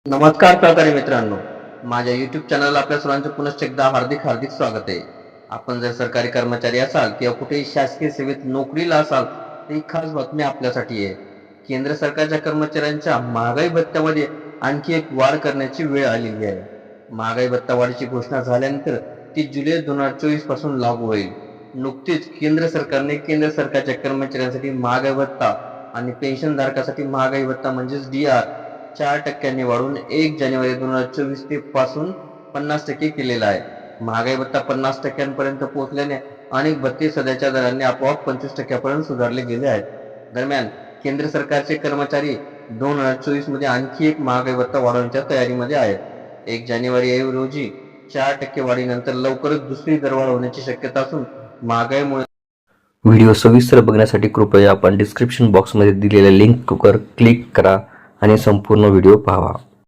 नमस्कार सहकारी मित्रांनो, माझ्या YouTube चॅनलला आपल्या सर्वांचे पुनश्च एकदा हार्दिक स्वागत आहे. आपण जर सरकारी कर्मचारी असाल किंवा कुठेही शासकीय सेवेत नोकरीला असाल तर ही खास बातमी आपल्यासाठी आहे. केंद्र सरकारच्या कर्मचाऱ्यांच्या महागाई भत्त्यामध्ये आणखी एक वाढ करण्याची वेळ आलेली आहे. महागाई भत्ता वाढीची घोषणा झाल्यानंतर ती जुलै 2024 पासून लागू होईल. नुकतीच केंद्र सरकारने केंद्र सरकारच्या कर्मचाऱ्यांसाठी महागाई भत्ता आणि पेन्शनधारकासाठी महागाई भत्ता म्हणजेच DR 4% वाढवून 1 जानेवारी 2024 ते पासून 50% केलेला आहे. महागाई भत्ता 50% पोहोचल्याने अनेक भत्ते सध्याच्या दरांनी आपोआप 25% सुधारले गेले आहेत. दरम्यान केंद्र सरकारचे कर्मचारी 2024 मध्ये आणखी एक महागाई भत्ता वाढवण्याच्या तयारीमध्ये आहेत. 1 जानेवारी रोजी 4% वाढीनंतर लवकरच दुसरी दरवाढ होण्याची शक्यता असून महागाईमुळे व्हिडिओ सविस्तर बघण्यासाठी कृपया आपण डिस्क्रिप्शन बॉक्समध्ये दिलेल्या लिंकवर क्लिक करा आणि संपूर्ण व्हिडिओ पहा.